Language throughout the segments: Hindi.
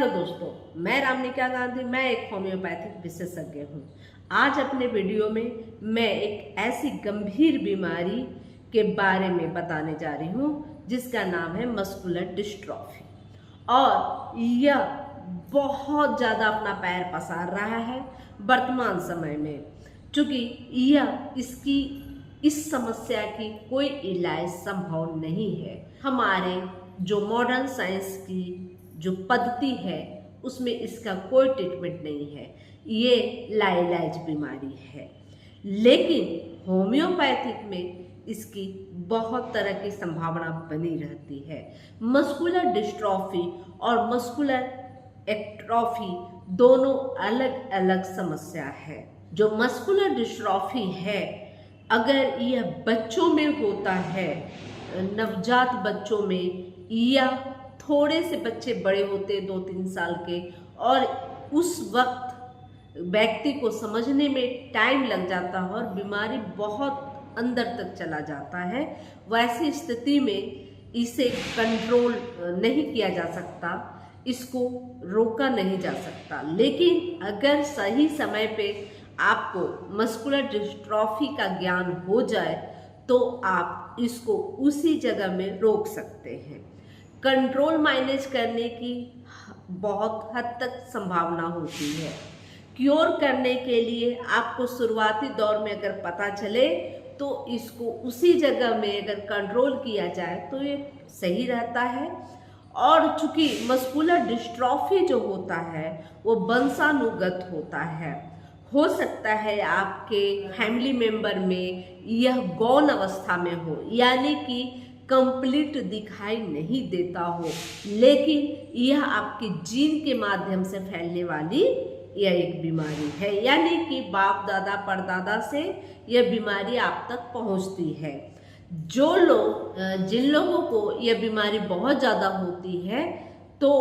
हेलो दोस्तों, मैं रामनिका गांधी, मैं एक होम्योपैथिक विशेषज्ञ हूँ। आज अपने वीडियो में मैं एक ऐसी गंभीर बीमारी के बारे में बताने जा रही हूँ जिसका नाम है मस्कुलर डिस्ट्रॉफी। और यह बहुत ज़्यादा अपना पैर पसार रहा है वर्तमान समय में, क्योंकि इस समस्या की कोई इलाज संभव नहीं है। हमारे जो मॉडर्न साइंस की जो पद्धति है उसमें इसका कोई ट्रीटमेंट नहीं है। ये लाइलाज बीमारी है, लेकिन होम्योपैथिक में इसकी बहुत तरह की संभावना बनी रहती है। मस्कुलर डिस्ट्रॉफी और मस्कुलर एट्रोफी दोनों अलग अलग समस्या है। जो मस्कुलर डिस्ट्रॉफी है, अगर यह बच्चों में होता है, नवजात बच्चों में, या थोड़े से बच्चे बड़े होते 2-3 साल के, और उस वक्त व्यक्ति को समझने में टाइम लग जाता है और बीमारी बहुत अंदर तक चला जाता है, वैसी स्थिति में इसे कंट्रोल नहीं किया जा सकता, इसको रोका नहीं जा सकता। लेकिन अगर सही समय पे आपको मस्कुलर डिस्ट्रॉफी का ज्ञान हो जाए तो आप इसको उसी जगह में रोक सकते हैं। कंट्रोल मैनेज करने की बहुत हद तक संभावना होती है। क्योर करने के लिए आपको शुरुआती दौर में अगर पता चले तो इसको उसी जगह में अगर कंट्रोल किया जाए तो ये सही रहता है। और चूंकि मस्कुलर डिस्ट्रॉफी जो होता है वो वंशानुगत होता है, हो सकता है आपके फैमिली मेंबर में यह गौण अवस्था में हो, यानी कि कंप्लीट दिखाई नहीं देता हो, लेकिन यह आपके जीन के माध्यम से फैलने वाली यह एक बीमारी है, यानी कि बाप दादा परदादा से यह बीमारी आप तक पहुंचती है। जिन लोगों को यह बीमारी बहुत ज़्यादा होती है तो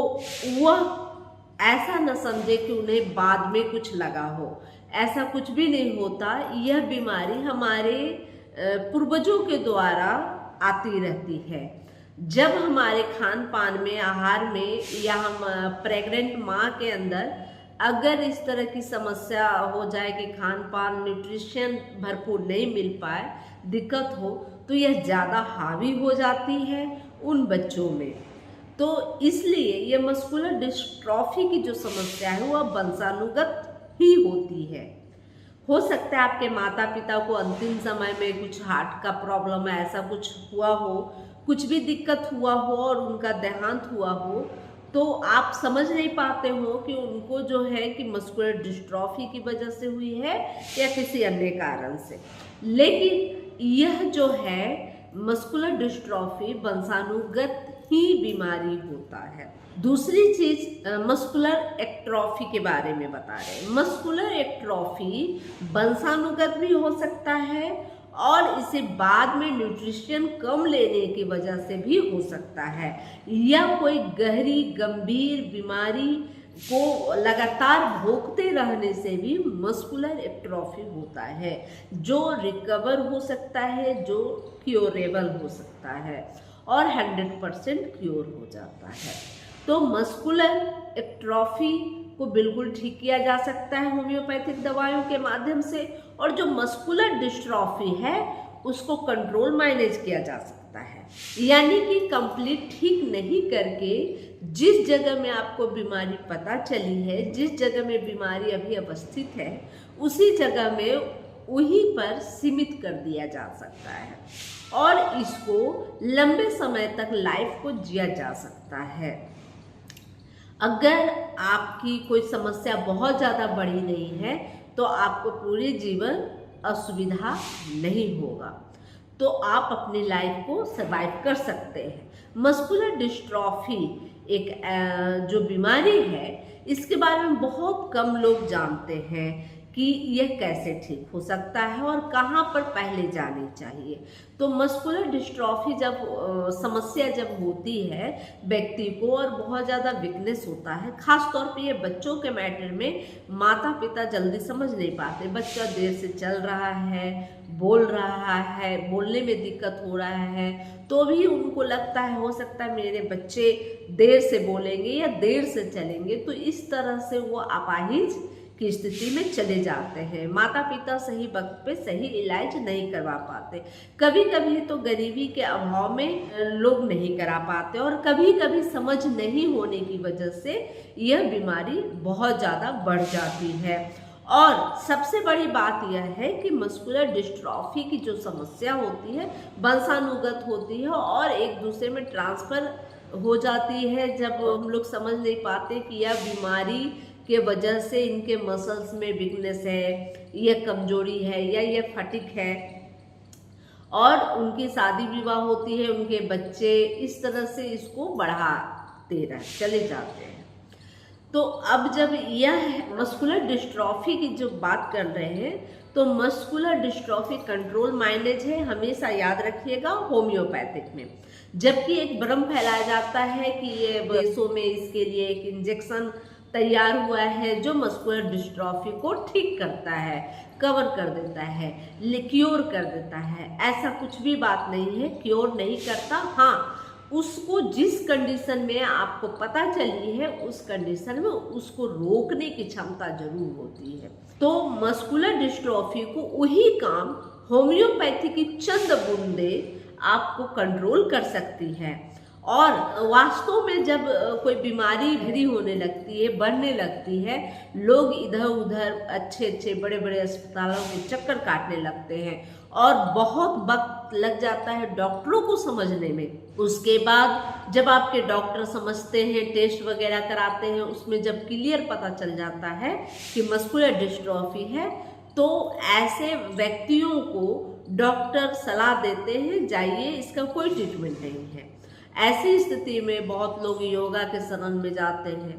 वह ऐसा न समझे कि उन्हें बाद में कुछ लगा हो, ऐसा कुछ भी नहीं होता। यह बीमारी हमारे पूर्वजों के द्वारा आती रहती है। जब हमारे खान पान में, आहार में, या हम प्रेग्नेंट माँ के अंदर अगर इस तरह की समस्या हो जाए कि खान पान न्यूट्रिशन भरपूर नहीं मिल पाए, दिक्कत हो, तो यह ज़्यादा हावी हो जाती है उन बच्चों में। तो इसलिए ये मस्कुलर डिस्ट्रॉफी की जो समस्या है वह वंशानुगत ही होती है। हो सकता है आपके माता पिता को अंतिम समय में कुछ हार्ट का प्रॉब्लम है, ऐसा कुछ हुआ हो, कुछ भी दिक्कत हुआ हो और उनका देहांत हुआ हो, तो आप समझ नहीं पाते हो कि उनको जो है कि मस्कुलर डिस्ट्रॉफी की वजह से हुई है या किसी अन्य कारण से। लेकिन यह जो है मस्कुलर डिस्ट्रॉफी वंशानुगत ही बीमारी होता है। दूसरी चीज मस्कुलर एट्रोफी के बारे में बता रहे हैं। मस्कुलर एट्रोफी वंशानुगत भी हो सकता है और इसे बाद में न्यूट्रिशन कम लेने की वजह से भी हो सकता है, या कोई गहरी गंभीर बीमारी को लगातार भोगते रहने से भी मस्कुलर एट्रोफी होता है, जो रिकवर हो सकता है, जो क्योरेबल हो सकता है और 100% क्योर हो जाता है। तो मस्कुलर एट्रोफी को बिल्कुल ठीक किया जा सकता है होम्योपैथिक दवाइयों के माध्यम से, और जो मस्कुलर डिस्ट्रॉफी है उसको कंट्रोल मैनेज किया जा सकता है, यानी कि कंप्लीट ठीक नहीं करके जिस जगह में आपको बीमारी पता चली है, जिस जगह में बीमारी अभी अवस्थित है, उसी जगह में वहीं पर सीमित कर दिया जा सकता है और इसको लंबे समय तक लाइफ को जिया जा सकता है। अगर आपकी कोई समस्या बहुत ज़्यादा बड़ी नहीं है तो आपको पूरे जीवन असुविधा नहीं होगा, तो आप अपनी लाइफ को सर्वाइव कर सकते हैं। मस्कुलर डिस्ट्रॉफी एक जो बीमारी है, इसके बारे में बहुत कम लोग जानते हैं कि यह कैसे ठीक हो सकता है और कहाँ पर पहले जानी चाहिए। तो मस्कुलर डिस्ट्रॉफी जब समस्या जब होती है व्यक्ति को और बहुत ज़्यादा वीकनेस होता है, खास तौर पे ये बच्चों के मैटर में माता पिता जल्दी समझ नहीं पाते। बच्चा देर से चल रहा है, बोल रहा है, बोलने में दिक्कत हो रहा है, तो भी उनको लगता है हो सकता है मेरे बच्चे देर से बोलेंगे या देर से चलेंगे, तो इस तरह से वो अपाहिज की स्थिति में चले जाते हैं। माता पिता सही वक्त पे सही इलाज नहीं करवा पाते। कभी कभी तो गरीबी के अभाव में लोग नहीं करा पाते और कभी कभी समझ नहीं होने की वजह से यह बीमारी बहुत ज़्यादा बढ़ जाती है। और सबसे बड़ी बात यह है कि मस्कुलर डिस्ट्रॉफी की जो समस्या होती है वंशानुगत होती है और एक दूसरे में ट्रांसफर हो जाती है। जब हम लोग समझ नहीं पाते कि यह बीमारी के वजह से इनके मसल्स में वीकनेस है, यह कमजोरी है या यह फटिक है, और उनकी शादी विवाह होती है, उनके बच्चे इस तरह से इसको बढ़ाते चले जाते हैं। तो अब जब यह मस्कुलर डिस्ट्रॉफी की जो बात कर रहे हैं, तो मस्कुलर डिस्ट्रॉफी कंट्रोल माइनेज है, हमेशा याद रखिएगा, होम्योपैथिक में। जबकि एक भ्रम फैलाया जाता है कि ये देशों में इसके लिए एक इंजेक्शन तैयार हुआ है जो मस्कुलर डिस्ट्रॉफी को ठीक करता है, कवर कर देता है, क्योर कर देता है। ऐसा कुछ भी बात नहीं है, क्योर नहीं करता। हाँ, उसको जिस कंडीशन में आपको पता चली है उस कंडीशन में उसको रोकने की क्षमता जरूर होती है। तो मस्कुलर डिस्ट्रॉफी को वही काम होम्योपैथी की चंद बूंदे आपको कंट्रोल कर सकती है। और वास्तव में जब कोई बीमारी भरी होने लगती है, बढ़ने लगती है, लोग इधर उधर अच्छे अच्छे बड़े बड़े अस्पतालों के चक्कर काटने लगते हैं और बहुत वक्त लग जाता है डॉक्टरों को समझने में। उसके बाद जब आपके डॉक्टर समझते हैं, टेस्ट वगैरह कराते हैं, उसमें जब क्लियर पता चल जाता है कि मस्कुलर डिस्ट्रॉफी है, तो ऐसे व्यक्तियों को डॉक्टर सलाह देते हैं जाइए, इसका कोई ट्रीटमेंट नहीं है। ऐसी स्थिति में बहुत लोग योगा के शरण में जाते हैं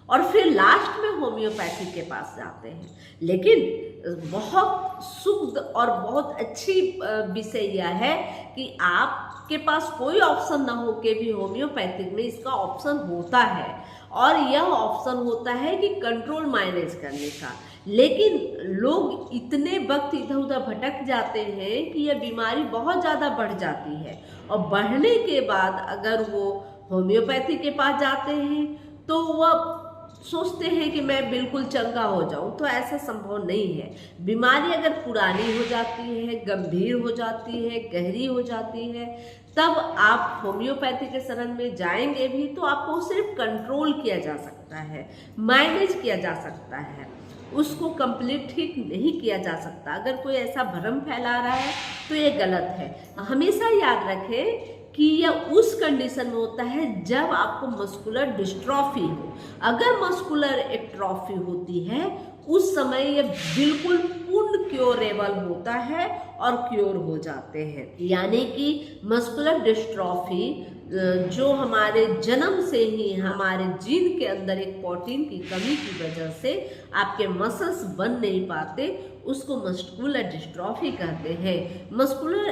और फिर लास्ट में होम्योपैथी के पास जाते हैं। लेकिन बहुत सुखद और बहुत अच्छी विषय यह है कि आपके पास कोई ऑप्शन ना हो के भी होम्योपैथिक में इसका ऑप्शन होता है, और यह ऑप्शन होता है कि कंट्रोल मैनेज करने का। लेकिन लोग इतने वक्त इधर उधर भटक जाते हैं कि यह बीमारी बहुत ज़्यादा बढ़ जाती है, और बढ़ने के बाद अगर वो होम्योपैथी के पास जाते हैं तो वह सोचते हैं कि मैं बिल्कुल चंगा हो जाऊं, तो ऐसा संभव नहीं है। बीमारी अगर पुरानी हो जाती है, गंभीर हो जाती है, गहरी हो जाती है, तब आप होम्योपैथी के शरण में जाएंगे भी तो आपको सिर्फ कंट्रोल किया जा सकता है, मैनेज किया जा सकता है, उसको कंप्लीट ठीक नहीं किया जा सकता। अगर कोई ऐसा भ्रम फैला रहा है तो ये गलत है। हमेशा याद रखें कि यह उस कंडीशन में होता है जब आपको मस्कुलर डिस्ट्रॉफी हो। अगर मस्कुलर एट्रोफी होती है उस समय यह बिल्कुल पूर्ण क्योरेबल होता है और क्योर हो जाते हैं। यानी कि मस्कुलर डिस्ट्रॉफी जो हमारे जन्म से ही हमारे जीन के अंदर एक प्रोटीन की कमी की वजह से आपके मसल्स बन नहीं पाते, उसको मस्कुलर डिस्ट्रॉफी कहते हैं। मस्कुलर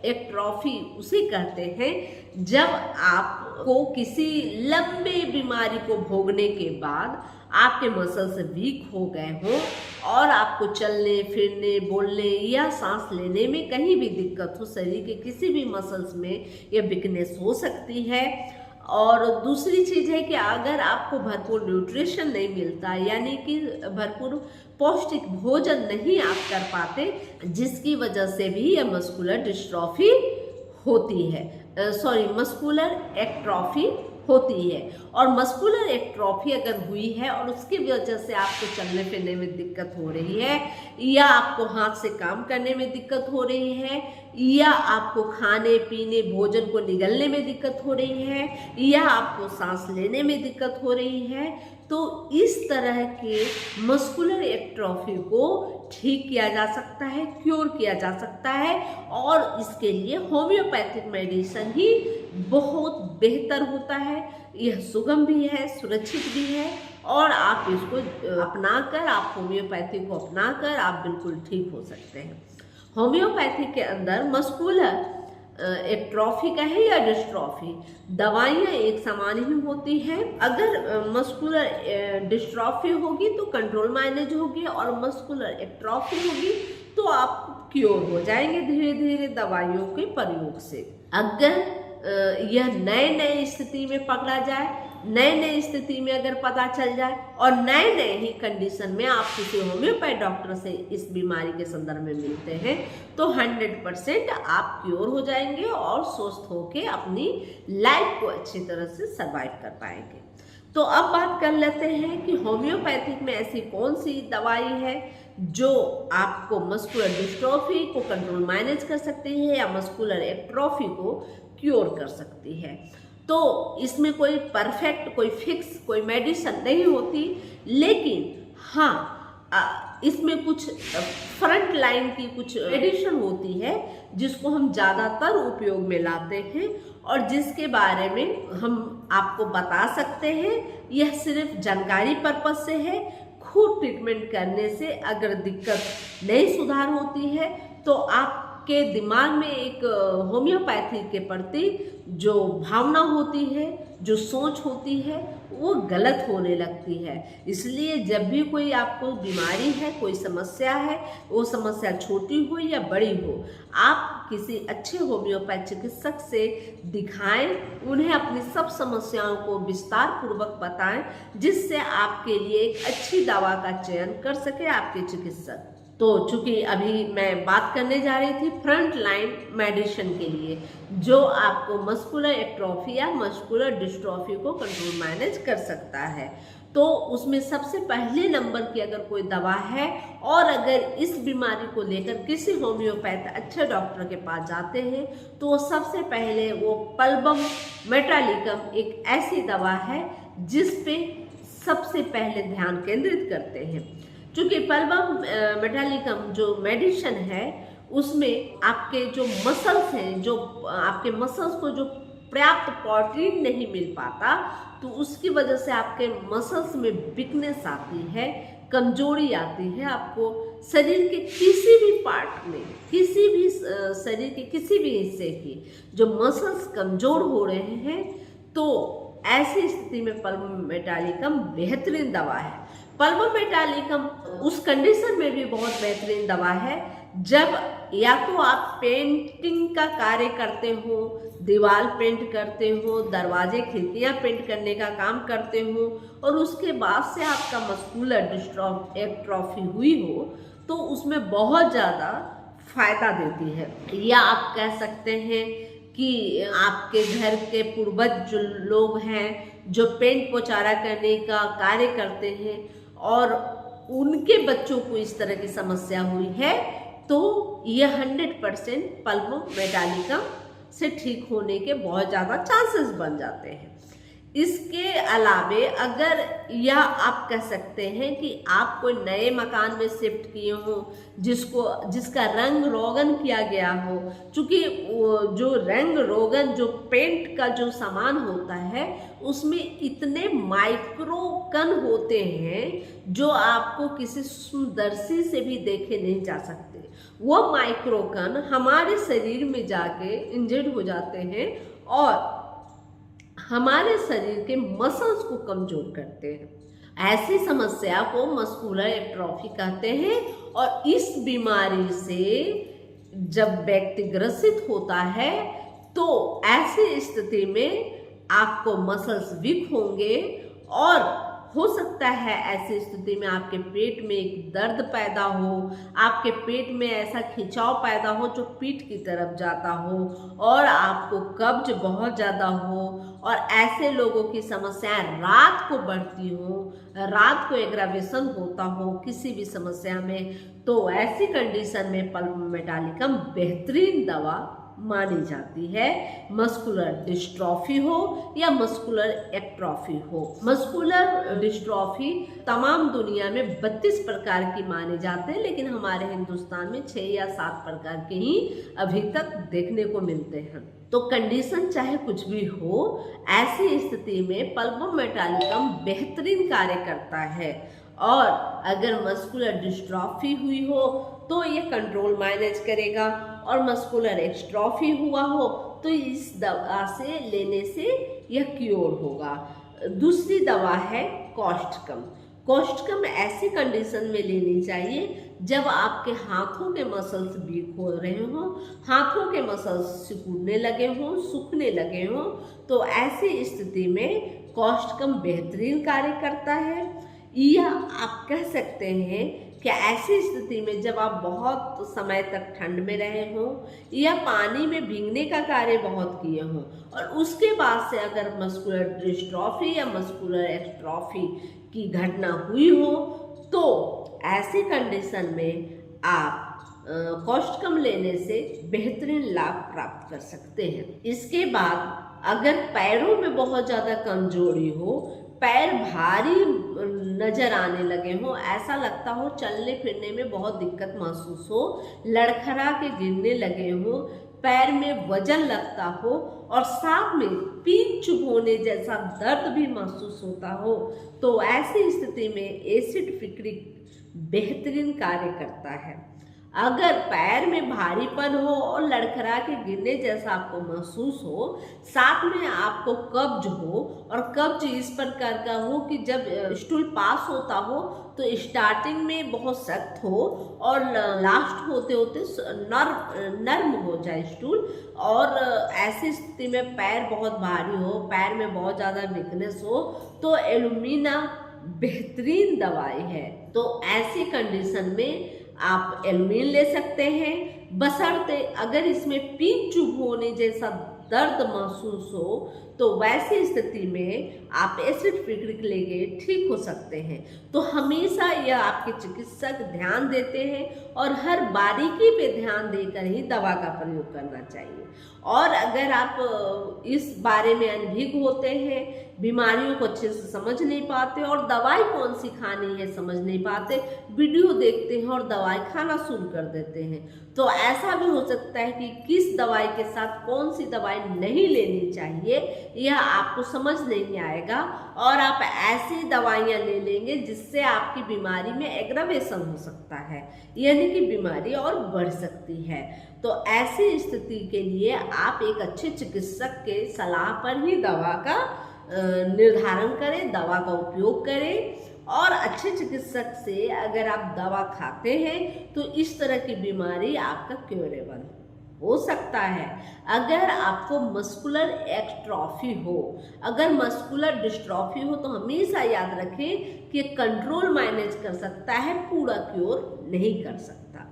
एट्रोफी उसे कहते हैं जब आपको किसी लंबे बीमारी को भोगने के बाद आपके मसल्स वीक हो गए हों और आपको चलने फिरने, बोलने या सांस लेने में कहीं भी दिक्कत हो, शरीर के किसी भी मसल्स में यह वीकनेस हो सकती है। और दूसरी चीज़ है कि अगर आपको भरपूर न्यूट्रिशन नहीं मिलता, यानी कि भरपूर पौष्टिक भोजन नहीं आप कर पाते, जिसकी वजह से भी यह मस्कुलर डिस्ट्रॉफी होती है, मस्कुलर एट्रोफी होती है। और मस्कुलर एट्रोफी अगर हुई है और उसकी वजह से आपको चलने फिरने में दिक्कत हो रही है, या आपको हाथ से काम करने में दिक्कत हो रही है, या आपको खाने पीने भोजन को निगलने में दिक्कत हो रही है, या आपको सांस लेने में दिक्कत हो रही है, तो इस तरह के मस्कुलर एट्रोफी को ठीक किया जा सकता है, क्योर किया जा सकता है। और इसके लिए होम्योपैथिक मेडिसिन ही बहुत बेहतर होता है। यह सुगम भी है, सुरक्षित भी है और आप इसको अपनाकर, आप होम्योपैथी को अपनाकर आप बिल्कुल ठीक हो सकते हैं। होम्योपैथी के अंदर मस्कुलर एट्रोफी का है या डिस्ट्रॉफी, दवाइयाँ एक समान ही होती हैं। अगर मस्कुलर डिस्ट्रॉफी होगी तो कंट्रोल मैनेज होगी, और मस्कुलर एट्रोफी होगी तो आप क्योर हो जाएंगे धीरे धीरे दवाइयों के प्रयोग से। अगर यह नए नए स्थिति में पकड़ा जाए, नए नए स्थिति में अगर पता चल जाए और नए नए ही कंडीशन में आप किसी होम्योपैथ डॉक्टर से इस बीमारी के संदर्भ में मिलते हैं तो 100% आप क्योर हो जाएंगे और स्वस्थ होकर अपनी लाइफ को अच्छी तरह से सर्वाइव कर पाएंगे। तो अब बात कर लेते हैं कि होम्योपैथिक में ऐसी कौन सी दवाई है जो आपको मस्कुलर डिस्ट्रॉफी को कंट्रोल मैनेज कर सकती है या मस्कुलर एट्रोफी को क्योर कर सकती है। तो इसमें कोई परफेक्ट, कोई फिक्स, कोई मेडिसिन नहीं होती, लेकिन हाँ इसमें कुछ फ्रंट लाइन की कुछ मेडिसिन होती है जिसको हम ज़्यादातर उपयोग में लाते हैं और जिसके बारे में हम आपको बता सकते हैं। यह सिर्फ जानकारी पर्पज से है। खुद ट्रीटमेंट करने से अगर दिक्कत नहीं सुधार होती है तो आपके दिमाग में एक होम्योपैथी के प्रति जो भावना होती है, जो सोच होती है, वो गलत होने लगती है। इसलिए जब भी कोई आपको बीमारी है, कोई समस्या है, वो समस्या छोटी हो या बड़ी हो, आप किसी अच्छे होम्योपैथ चिकित्सक से दिखाएं, उन्हें अपनी सब समस्याओं को विस्तार पूर्वक बताएं, जिससे आपके लिए एक अच्छी दवा का चयन कर सके आपके चिकित्सक। तो चूंकि अभी मैं बात करने जा रही थी फ्रंट लाइन मेडिसिन के लिए, जो आपको मस्कुलर एट्रोफी या मस्कुलर डिस्ट्रॉफी को कंट्रोल मैनेज कर सकता है, तो उसमें सबसे पहले नंबर की अगर कोई दवा है और अगर इस बीमारी को लेकर किसी होम्योपैथ अच्छे डॉक्टर के पास जाते हैं तो सबसे पहले वो पल्बम मेटालिकम एक ऐसी दवा है जिस पे सबसे पहले ध्यान केंद्रित करते हैं। चूँकि पल्बम मेटालिकम जो मेडिसिन है उसमें आपके जो मसल्स हैं, जो आपके मसल्स को जो पर्याप्त प्रोटीन नहीं मिल पाता, तो उसकी वजह से आपके मसल्स में वीकनेस आती है, कमजोरी आती है। आपको शरीर के किसी भी पार्ट में, किसी भी शरीर के किसी भी हिस्से की जो मसल्स कमजोर हो रहे हैं, तो ऐसी स्थिति में पल्बम मेटालिकम बेहतरीन दवा है। पल्बम मेटालिकम उस कंडीशन में भी बहुत बेहतरीन दवा है जब या तो आप पेंटिंग का कार्य करते हो, दीवार पेंट करते हो, दरवाजे खिड़कियां पेंट करने का काम करते हो और उसके बाद से आपका मस्कुलर एट्रोफी हुई हो, तो उसमें बहुत ज़्यादा फायदा देती है। या आप कह सकते हैं कि आपके घर के पूर्वज जो लोग हैं जो पेंट पोचारा करने का कार्य करते हैं और उनके बच्चों को इस तरह की समस्या हुई है, तो यह 100% पल्बम मेटालिकम से ठीक होने के बहुत ज़्यादा चांसेस बन जाते हैं। इसके अलावे अगर यह आप कह सकते हैं कि आप कोई नए मकान में शिफ्ट किए हो जिसका रंग रोगन किया गया हो, क्योंकि जो रंग रोगन जो पेंट का जो सामान होता है उसमें इतने माइक्रो कण होते हैं जो आपको किसी सूक्ष्मदर्शी से भी देखे नहीं जा सकते। वो माइक्रो कण हमारे शरीर में जाके इंजर्ड हो जाते हैं और हमारे शरीर के मसल्स को कमजोर करते हैं। ऐसी समस्या को मस्कुलर एट्रोफी कहते हैं और इस बीमारी से जब व्यक्ति ग्रसित होता है तो ऐसी स्थिति में आपको मसल्स वीक होंगे और हो सकता है ऐसी स्थिति में आपके पेट में एक दर्द पैदा हो, आपके पेट में ऐसा खिंचाव पैदा हो जो पीठ की तरफ जाता हो और आपको कब्ज बहुत ज़्यादा हो और ऐसे लोगों की समस्याएं रात को बढ़ती हो, रात को एग्रावेशन होता हो किसी भी समस्या में, तो ऐसी कंडीशन में पल्बम मेटालिकम बेहतरीन दवा मानी जाती है, मस्कुलर डिस्ट्रॉफी हो या मस्कुलर एक्ट्रॉफी हो। मस्कुलर डिस्ट्रॉफी तमाम दुनिया में 32 प्रकार की माने जाते हैं, लेकिन हमारे हिंदुस्तान में 6 या 7 प्रकार के ही अभी तक देखने को मिलते हैं। तो कंडीशन चाहे कुछ भी हो, ऐसी स्थिति में पल्मो मेटालिकम बेहतरीन कार्य करता है। और अगर मस्कुलर डिस्ट्रॉफी हुई हो तो ये कंट्रोल मैनेज करेगा, और मस्कुलर एक्स्ट्रॉफी हुआ हो तो इस दवा से लेने से यह क्योर होगा। दूसरी दवा है कॉस्टकम। कॉस्टकम ऐसी कंडीशन में लेनी चाहिए जब आपके हाथों के मसल्स वीक हो रहे हों, हाथों के मसल्स सिकुड़ने लगे हों, सूखने लगे हों, तो ऐसी स्थिति में कॉस्टकम बेहतरीन कार्य करता है। या आप कह सकते हैं कि ऐसी स्थिति में जब आप बहुत समय तक ठंड में रहे हों या पानी में भीगने का कार्य बहुत किए हों, और उसके बाद से अगर मस्कुलर डिस्ट्रॉफी या मस्कुलर एक्स्ट्रॉफी की घटना हुई हो, तो ऐसी कंडीशन में आप कॉस्टकम लेने से बेहतरीन लाभ प्राप्त कर सकते हैं। इसके बाद अगर पैरों में बहुत ज़्यादा कमजोरी हो, पैर भारी नजर आने लगे हो, ऐसा लगता हो चलने फिरने में बहुत दिक्कत महसूस हो, लड़खड़ा के गिरने लगे हो, पैर में वजन लगता हो और साथ में पीठ चुभोने जैसा दर्द भी महसूस होता हो, तो ऐसी स्थिति में एसिड पिक्रिक बेहतरीन कार्य करता है। अगर पैर में भारीपन हो और लड़खड़ा के गिरने जैसा आपको महसूस हो, साथ में आपको कब्ज हो, और कब्ज इस प्रकार का हो कि जब स्टूल पास होता हो तो स्टार्टिंग में बहुत सख्त हो और लास्ट होते होते नर्म हो जाए स्टूल, और ऐसी स्थिति में पैर बहुत भारी हो, पैर में बहुत ज़्यादा वीकनेस हो, तो एलुमिना बेहतरीन दवाई है। तो ऐसी कंडीशन में आप एलुमिन ले सकते हैं, बशर्ते अगर इसमें पीठ चुभ होने जैसा दर्द महसूस हो, तो वैसी स्थिति में आप एसिड पिक्रिक लेके ठीक हो सकते हैं। तो हमेशा यह आपके चिकित्सक ध्यान देते हैं और हर बारीकी पे ध्यान देकर ही दवा का प्रयोग करना चाहिए। और अगर आप इस बारे में अनभिज्ञ होते हैं, बीमारियों को अच्छे से समझ नहीं पाते और दवाई कौन सी खानी है समझ नहीं पाते, वीडियो देखते हैं और दवाई खाना शुरू कर देते हैं, तो ऐसा भी हो सकता है कि किस दवाई के साथ कौन सी दवाई नहीं लेनी चाहिए यह आपको समझ नहीं आएगा, और आप ऐसी दवाइयाँ ले लेंगे जिससे आपकी बीमारी में एग्रावेशन हो सकता है, यानी कि बीमारी और बढ़ सकती है। तो ऐसी स्थिति के लिए आप एक अच्छे चिकित्सक के सलाह पर ही दवा का निर्धारण करें, दवा का उपयोग करें, और अच्छे चिकित्सक से अगर आप दवा खाते हैं तो इस तरह की बीमारी आपका क्योरेबल हो सकता है। अगर आपको मस्कुलर एक्स्ट्रॉफी हो, अगर मस्कुलर डिस्ट्रॉफी हो, तो हमेशा याद रखें कि कंट्रोल मैनेज कर सकता है, पूरा क्योर नहीं कर सकता।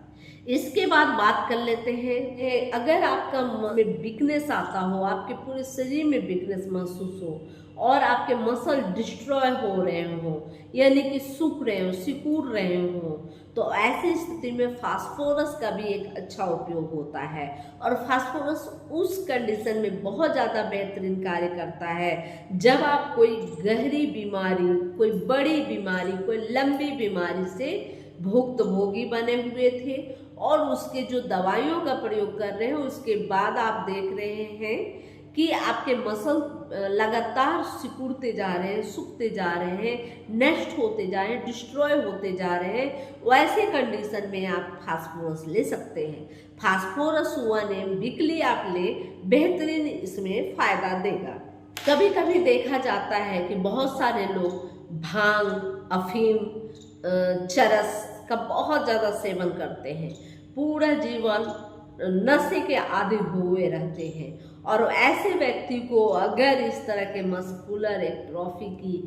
इसके बाद बात कर लेते हैं, अगर आपका में वीकनेस आता हो, आपके पूरे शरीर में वीकनेस महसूस हो और आपके मसल डिस्ट्रॉय हो रहे हो, यानी कि सूख रहे हो, सिकुड़ रहे हो, तो ऐसी स्थिति में फास्फोरस का भी एक अच्छा उपयोग होता है। और फास्फोरस उस कंडीशन में बहुत ज़्यादा बेहतरीन कार्य करता है जब आप कोई गहरी बीमारी, कोई बड़ी बीमारी, कोई लंबी बीमारी से भुक्तभोगी बने हुए थे और उसके जो दवाइयों का प्रयोग कर रहे हैं, उसके बाद आप देख रहे हैं कि आपके मसल लगातार सिकुड़ते जा रहे हैं, सूखते जा रहे हैं, नष्ट होते जा रहे हैं, डिस्ट्रॉय होते जा रहे हैं, वैसे कंडीशन में आप फास्फोरस ले सकते हैं। फास्फोरस 1 mg वीकली आप ले, बेहतरीन इसमें फायदा देगा। कभी कभी देखा जाता है कि बहुत सारे लोग भांग, अफीम, चरस का बहुत ज़्यादा सेवन करते हैं, पूरा जीवन नशे के आदी हुए रहते हैं, और ऐसे व्यक्ति को अगर इस तरह के मस्कुलर एक्ट्रॉफी की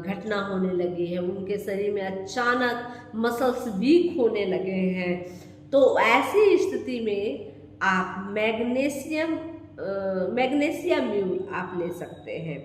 घटना होने लगी है, उनके शरीर में अचानक मसल्स वीक होने लगे हैं, तो ऐसी स्थिति में आप मैग्नीशियम म्यूल आप ले सकते हैं।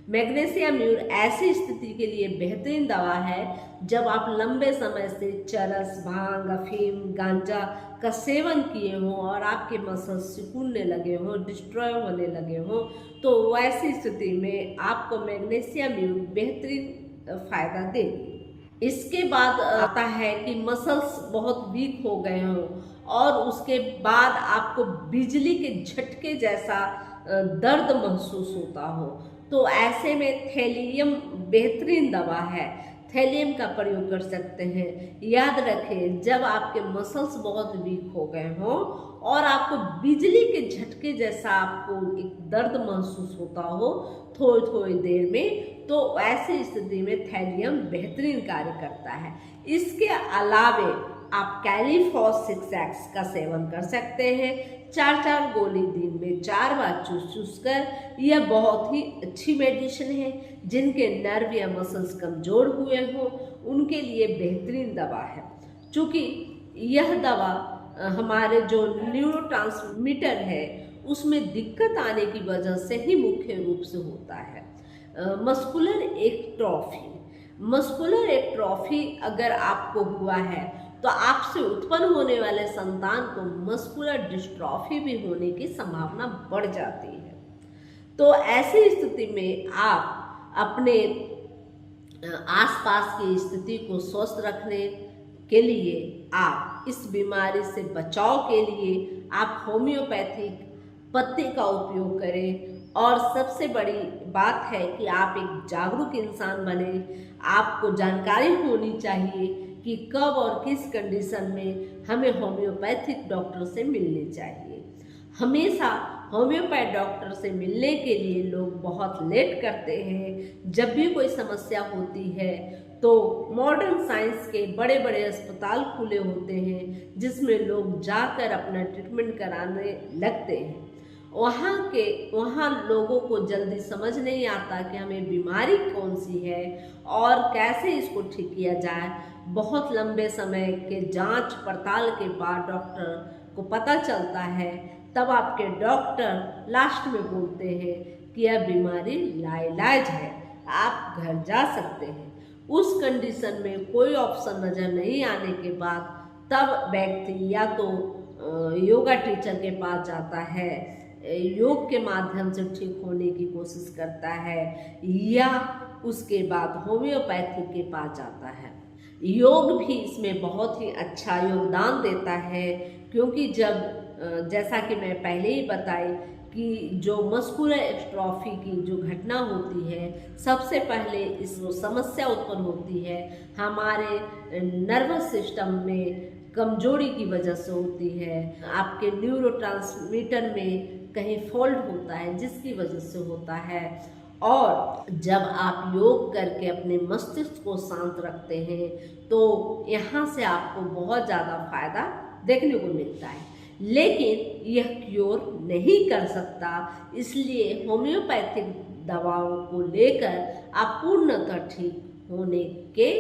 मैग्नीशिया म्यूर ऐसी स्थिति के लिए बेहतरीन दवा है जब आप लंबे समय से चरस, भांग, अफीम, गांजा का सेवन किए हों और आपके मसल्स सिकुड़ने लगे हों, डिस्ट्रॉय होने लगे हों, तो वैसी स्थिति में आपको मैग्नीशिया म्यूर बेहतरीन फायदा देगी। इसके बाद आता है कि मसल्स बहुत वीक हो गए हों और उसके बाद आपको बिजली के झटके जैसा दर्द महसूस होता हो, तो ऐसे में थैलियम बेहतरीन दवा है। थैलियम का प्रयोग कर सकते हैं। याद रखें, जब आपके मसल्स बहुत वीक हो गए हों और आपको बिजली के झटके जैसा आपको एक दर्द महसूस होता हो थोड़ी थोड़ी देर में, तो ऐसी स्थिति में थैलियम बेहतरीन कार्य करता है। इसके अलावे आप कैलीफॉस 6X का सेवन कर सकते हैं। 4 गोली दिन में 4 बार चूस कर। यह बहुत ही अच्छी मेडिसिन है। जिनके नर्व या मसल्स कमजोर हुए हों उनके लिए बेहतरीन दवा है। चूँकि यह दवा हमारे जो न्यूरोट्रांसमीटर है उसमें दिक्कत आने की वजह से ही मुख्य रूप से होता है। मस्कुलर एक्ट्रॉफी अगर आपको हुआ है तो आपसे उत्पन्न होने वाले संतान को मस्कुलर डिस्ट्रॉफी भी होने की संभावना बढ़ जाती है। तो ऐसी स्थिति में आप अपने आसपास की स्थिति को स्वस्थ रखने के लिए, आप इस बीमारी से बचाव के लिए आप होम्योपैथिक पत्ते का उपयोग करें। और सबसे बड़ी बात है कि आप एक जागरूक इंसान बने। आपको जानकारी होनी चाहिए कि कब और किस कंडीशन में हमें होम्योपैथिक डॉक्टर से मिलनी चाहिए। हमेशा होम्योपैथ डॉक्टर से मिलने के लिए लोग बहुत लेट करते हैं। जब भी कोई समस्या होती है तो मॉडर्न साइंस के बड़े बड़े अस्पताल खुले होते हैं जिसमें लोग जाकर अपना ट्रीटमेंट कराने लगते हैं। वहाँ लोगों को जल्दी समझ नहीं आता कि हमें बीमारी कौन सी है और कैसे इसको ठीक किया जाए। बहुत लंबे समय के जांच पड़ताल के बाद डॉक्टर को पता चलता है, तब आपके डॉक्टर लास्ट में बोलते हैं कि यह बीमारी लाइलाज है, आप घर जा सकते हैं। उस कंडीशन में कोई ऑप्शन नज़र नहीं आने के बाद तब व्यक्ति या तो योगा टीचर के पास जाता है, योग के माध्यम से ठीक होने की कोशिश करता है, या उसके बाद होम्योपैथी के पास जाता है। योग भी इसमें बहुत ही अच्छा योगदान देता है, क्योंकि जैसा कि मैं पहले ही बताई कि जो मस्कुलर एक्ट्रॉफी की जो घटना होती है, सबसे पहले इस समस्या उत्पन्न होती है हमारे नर्वस सिस्टम में कमजोरी की वजह से होती है। आपके न्यूरोट्रांसमीटर में कहीं फॉल्ट होता है जिसकी वजह से होता है। और जब आप योग करके अपने मस्तिष्क को शांत रखते हैं तो यहाँ से आपको बहुत ज़्यादा फायदा देखने को मिलता है। लेकिन यह क्योर नहीं कर सकता, इसलिए होम्योपैथिक दवाओं को लेकर आप पूर्णतः ठीक होने के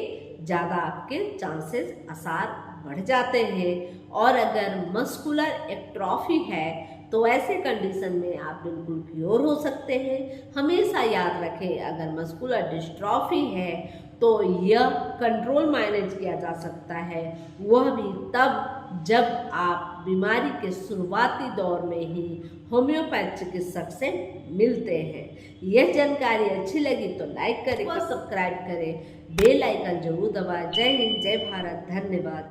ज़्यादा आपके चांसेस आसार बढ़ जाते हैं। और अगर मस्कुलर एक्ट्रॉफी है तो ऐसे कंडीशन में आप बिल्कुल क्योर हो सकते हैं। हमेशा याद रखें, अगर मस्कुलर डिस्ट्रॉफी है तो यह कंट्रोल मैनेज किया जा सकता है, वह भी तब जब आप बीमारी के शुरुआती दौर में ही होम्योपैथ चिकित्सक से मिलते हैं। यह जानकारी अच्छी लगी तो लाइक करें और सब्सक्राइब करें, बेल आइकन जरूर दबाएं। जय हिंद, जय भारत, धन्यवाद।